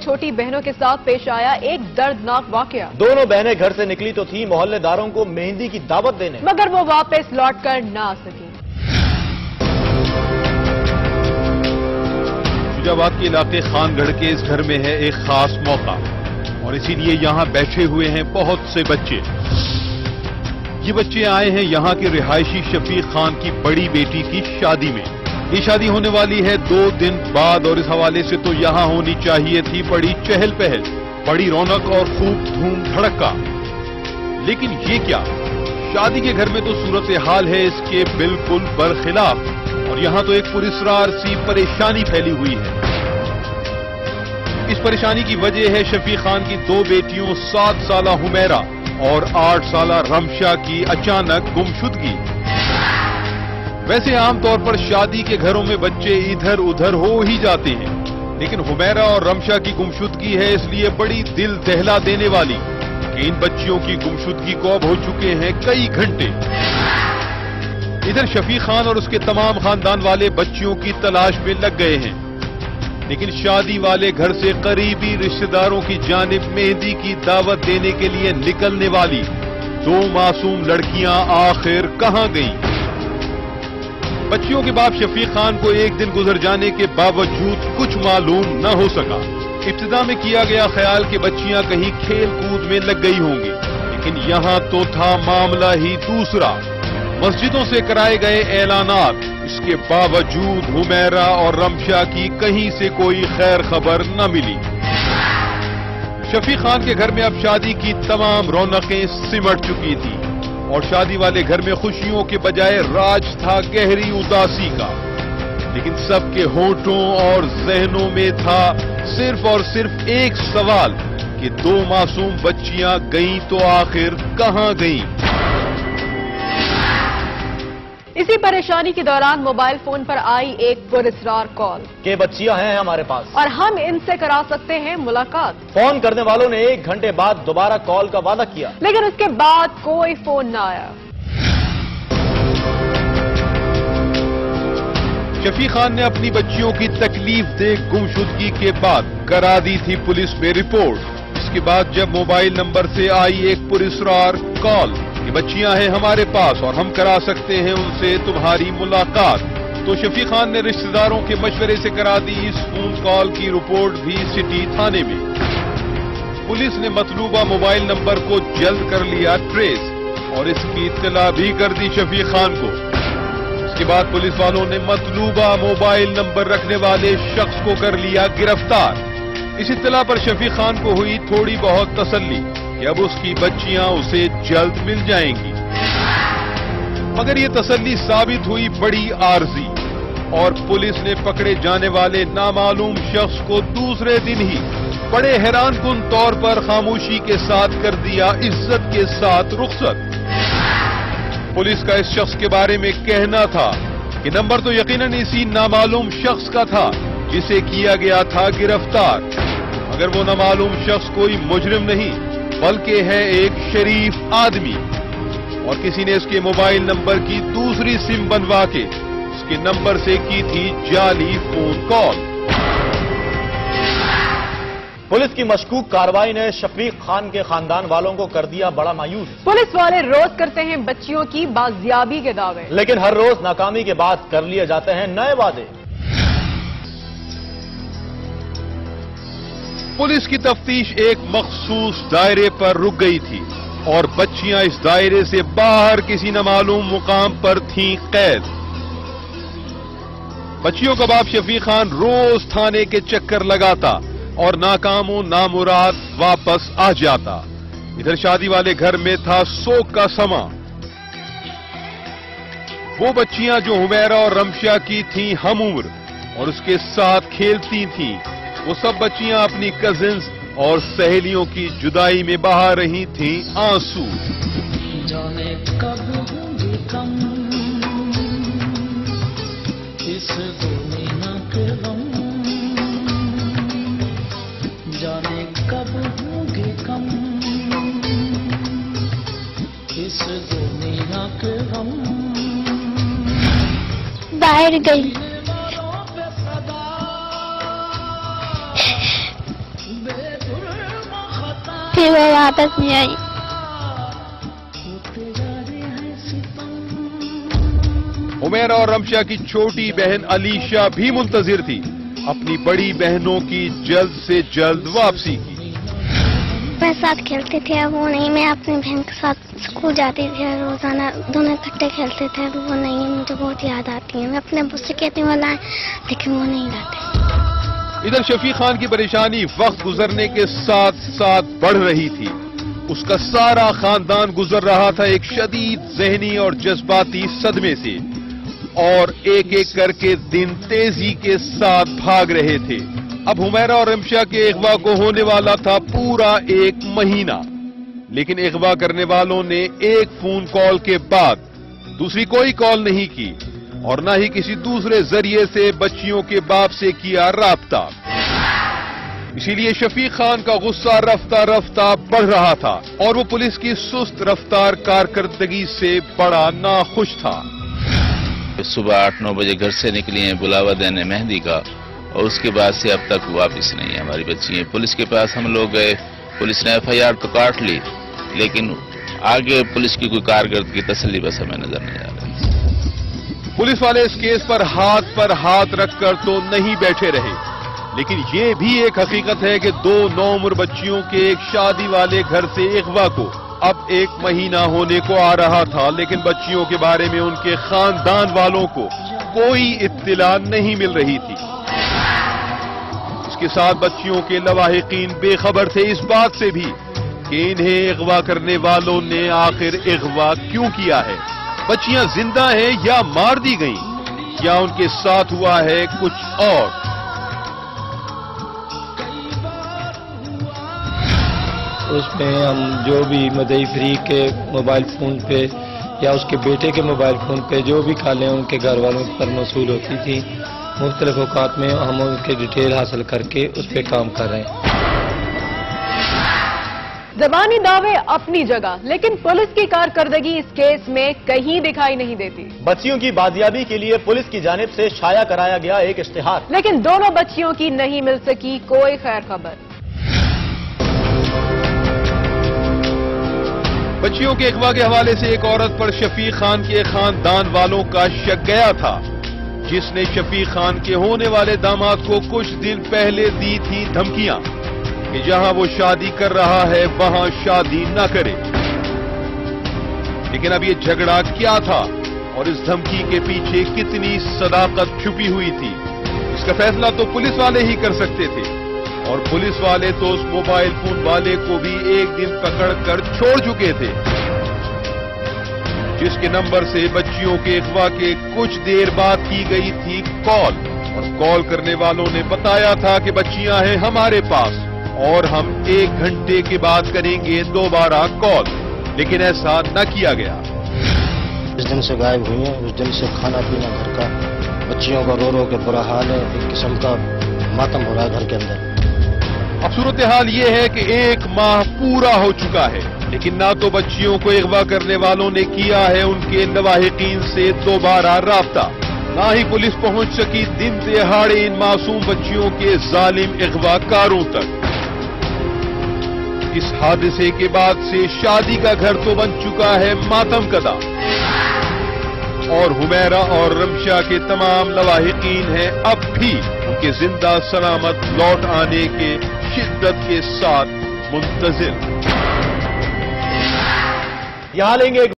چھوٹی بہنوں کے ساتھ پیش آیا ایک دردناک واقعہ۔ دونوں بہنیں گھر سے نکلی تو تھیں محلے داروں کو مہندی کی دعوت دینے، مگر وہ واپس لوٹ کر نہ آ سکی۔ فیروز آباد کے علاقے خان گڑھ کے اس گھر میں ہے ایک خاص موقع، اور اسی لیے یہاں بیٹھے ہوئے ہیں بہت سے بچے۔ یہ بچے آئے ہیں یہاں کے رہائشی شفیق خان کی بڑی بیٹی کی شادی میں۔ یہ شادی ہونے والی ہے 2 دن بعد، اور اس حوالے سے تو یہاں ہونی چاہیے تھی بڑی چہل پہل، بڑی رونق اور خوب دھوم دھڑکا۔ لیکن یہ کیا، شادی کے گھر میں تو صورتحال ہے اس کے بالکل برخلاف، اور یہاں تو ایک پراسرار سی پریشانی پھیلی ہوئی ہے۔ اس پریشانی کی وجہ ہے شفیق خان کی 2 بیٹیوں 7 سالہ حمیرہ اور 8 سالہ رمشا کی اچانک گمشدگی۔ ویسے عام طور پر شادی کے گھروں میں بچے ادھر ادھر ہو ہی جاتے ہیں، لیکن حمیرہ اور رمشا کی گمشدگی ہے اس لیے بڑی دل دہلا دینے والی کہ ان بچیوں کی گمشدگی کو اب ہو چکے ہیں کئی گھنٹے۔ ادھر شفیق خان اور اس کے تمام خاندان والے بچیوں کی تلاش میں لگ گئے ہیں، لیکن شادی والے گھر سے قریبی رشتہ داروں کی جانب مہندی کی دعوت دینے کے لیے نکلنے والی 2 معصوم لڑکیاں آخر کہاں گئیں؟ بچیوں کے باپ شفیق خان کو ایک دن گزر جانے کے باوجود کچھ معلوم نہ ہو سکا۔ ابتدا میں کیا گیا خیال کہ بچیاں کہیں کھیل کود میں لگ گئی ہوں گی، لیکن یہاں تو تھا معاملہ ہی دوسرا۔ مسجدوں سے کرائے گئے اعلانات، اس کے باوجود حمیرہ اور رمشا کی کہیں سے کوئی خیر خبر نہ ملی۔ شفیق خان کے گھر میں اب شادی کی تمام رونقیں سمٹ چکی تھی، اور شادی والے گھر میں خوشیوں کے بجائے راج تھا گہری اداسی کا۔ لیکن سب کے ہونٹوں اور ذہنوں میں تھا صرف اور صرف ایک سوال کہ 2 معصوم بچیاں گئیں تو آخر کہاں گئیں؟ اسی پریشانی کے دوران موبائل فون پر آئی ایک پراسرار کال کہ بچیاں ہیں ہمارے پاس اور ہم ان سے کرا سکتے ہیں ملاقات۔ فون کرنے والوں نے 1 گھنٹے بعد دوبارہ کال کا وعدہ کیا، لیکن اس کے بعد کوئی فون نہ آیا۔ شفیق خان نے اپنی بچیوں کی تکلیف دہ گمشدگی کے بعد کرا دی تھی پولیس میں رپورٹ۔ اس کے بعد جب موبائل نمبر سے آئی ایک پراسرار کال کہ بچیاں ہیں ہمارے پاس اور ہم کرا سکتے ہیں ان سے تمہاری ملاقات، تو شفیق خان نے رشتہ داروں کے مشورے سے کرا دی اس فون کال کی رپورٹ بھی سٹی تھانے میں۔ پولیس نے مطلوبہ موبائل نمبر کو جلد کر لیا ٹریس، اور اس کی اطلاع بھی کر دی شفیق خان کو۔ اس کے بعد پولیس والوں نے مطلوبہ موبائل نمبر رکھنے والے شخص کو کر لیا گرفتار۔ اس اطلاع پر شفیق خان کو ہوئی تھوڑی بہت تسلی کہ اب اس کی بچیاں اسے جلد مل جائیں گی، مگر یہ تسلی ثابت ہوئی بڑی عارضی، اور پولیس نے پکڑے جانے والے نامعلوم شخص کو دوسرے دن ہی بڑے حیران کن طور پر خاموشی کے ساتھ کر دیا عزت کے ساتھ رخصت۔ پولیس کا اس شخص کے بارے میں کہنا تھا کہ نمبر تو یقیناً اسی نامعلوم شخص کا تھا جسے کیا گیا تھا گرفتار، مگر وہ نامعلوم شخص کوئی مجرم نہیں بلکہ ہے ایک شریف آدمی، اور کسی نے اس کے موبائل نمبر کی دوسری سم بنوا کے اس کے نمبر سے کی تھی جعلی فون کال۔ پولیس کی مشکوک کارروائی نے شفیق خان کے خاندان والوں کو کر دیا بڑا مایوس۔ پولیس والے روز کرتے ہیں بچیوں کی بازیابی کے دعوے، لیکن ہر روز ناکامی کے بعد کر لیے جاتے ہیں نئے وعدے۔ پولیس کی تفتیش ایک مخصوص دائرے پر رک گئی تھی، اور بچیاں اس دائرے سے باہر کسی نامعلوم مقام پر تھیں قید۔ بچیوں کا باپ شفیق خان روز تھانے کے چکر لگاتا اور ناکام و نامراد واپس آ جاتا۔ ادھر شادی والے گھر میں تھا سوگ کا سما۔ وہ بچیاں جو حمیرہ اور رمشا کی تھیں ہم عمر اور اس کے ساتھ کھیلتی تھیں، وہ سب بچیاں اپنی کزنز اور سہیلیوں کی جدائی میں بہا رہی تھیں آنسو۔ جانے کب ہوں گے کم اس دنیا کے غم، جانے کب ہوں گے کم اس دنیا کے غم۔ باہر گئی پھر وہ واپس نہیں آئی. حمیرہ اور رمشا کی چھوٹی بہن علیشہ بھی منتظر تھی اپنی بڑی بہنوں کی جلد سے جلد واپسی کی. میں ساتھ کھیلتے تھے وہ نہیں. میں اپنی بہن کے ساتھ اسکول جاتی تھی روزانہ دونوں اکٹھے کھیلتے تھے. وہ نہیں مجھے بہت یاد آتی ہے. میں اپنے ابو سے کہتی ہوں وہ لائیں لیکن وہ نہیں لاتے. ادھر شفیق خان کی پریشانی وقت گزرنے کے ساتھ ساتھ بڑھ رہی تھی. اس کا سارا خاندان گزر رہا تھا ایک شدید ذہنی اور جذباتی صدمے سے اور ایک ایک کر کے دن تیزی کے ساتھ بھاگ رہے تھے. اب حمیرہ اور رمشا کے اغوا کو ہونے والا تھا پورا 1 مہینہ لیکن اغوا کرنے والوں نے ایک فون کال کے بعد دوسری کوئی کال نہیں کی اور نہ ہی کسی دوسرے ذریعے سے بچیوں کے باپ سے کیا رابطہ. اسی لیے شفیق خان کا غصہ رفتہ رفتہ بڑھ رہا تھا اور وہ پولیس کی سست رفتار کارکردگی سے بڑا ناخوش تھا. صبح 8-9 بجے گھر سے نکلی ہیں بلاوا دینے مہندی کا اور اس کے بعد سے اب تک واپس نہیں ہے ہماری بچی. پولیس کے پاس ہم لوگ گئے. پولیس نے FIR تو کاٹ لی لیکن آگے پولیس کی کوئی کارکردگی تسلی بس ہمیں نظر نہیں آ رہی. پولیس والے اس کیس پر ہاتھ رکھ کر تو نہیں بیٹھے رہے لیکن یہ بھی ایک حقیقت ہے کہ 2 نوعمر بچیوں کے ایک شادی والے گھر سے اغوا کو اب 1 مہینہ ہونے کو آ رہا تھا لیکن بچیوں کے بارے میں ان کے خاندان والوں کو کوئی اطلاع نہیں مل رہی تھی. اس کے ساتھ بچیوں کے لواحقین بے خبر تھے اس بات سے بھی کہ انہیں اغوا کرنے والوں نے آخر اغوا کیوں کیا ہے. بچیاں زندہ ہیں یا مار دی گئیں یا ان کے ساتھ ہوا ہے کچھ اور. اس میں ہم جو بھی مدعی فریق کے موبائل فون پہ یا اس کے بیٹے کے موبائل فون پہ جو بھی کالیں ان کے گھر والوں پر موصول ہوتی تھی مختلف اوقات میں ہم ان کے ڈیٹیل حاصل کر کے اس پہ کام کر رہے ہیں. زبانی دعوے اپنی جگہ لیکن پولیس کی کارکردگی اس کیس میں کہیں دکھائی نہیں دیتی. بچیوں کی بازیابی کے لیے پولیس کی جانب سے شائع کرایا گیا ایک اشتہار لیکن دونوں بچیوں کی نہیں مل سکی کوئی خیر خبر. بچیوں کے اغوا کے حوالے سے ایک عورت پر شفیق خان کے خاندان والوں کا شک گیا تھا جس نے شفیق خان کے ہونے والے داماد کو کچھ دن پہلے دی تھی دھمکیاں کہ جہاں وہ شادی کر رہا ہے وہاں شادی نہ کرے. لیکن اب یہ جھگڑا کیا تھا اور اس دھمکی کے پیچھے کتنی صداقت چھپی ہوئی تھی اس کا فیصلہ تو پولیس والے ہی کر سکتے تھے اور پولیس والے تو اس موبائل فون والے کو بھی ایک دن پکڑ کر چھوڑ چکے تھے جس کے نمبر سے بچیوں کے اغوا کے کچھ دیر بعد کی گئی تھی کال اور کال کرنے والوں نے بتایا تھا کہ بچیاں ہیں ہمارے پاس اور ہم 1 گھنٹے کے بعد کریں گے دوبارہ کال لیکن ایسا نہ کیا گیا. اس دن سے غائب ہوئی ہیں. اس دن سے کھانا پینا گھر کا بچیوں کا رو رو کے برا حال ہے. ایک قسم کا ماتم ہو رہا ہے گھر کے اندر. اب صورتحال یہ ہے کہ 1 ماہ پورا ہو چکا ہے لیکن نہ تو بچیوں کو اغوا کرنے والوں نے کیا ہے ان کے لواحقین سے دوبارہ رابطہ نہ ہی پولیس پہنچ سکی دن دہاڑے ان معصوم بچیوں کے ظالم اغوا کاروں تک. اس حادثے کے بعد سے شادی کا گھر تو بن چکا ہے ماتم کدا اور حمیرہ اور رمشا کے تمام لواحقین ہیں اب بھی ان کے زندہ سلامت لوٹ آنے کے شدت کے ساتھ منتظر. یہاں لیں گے ایک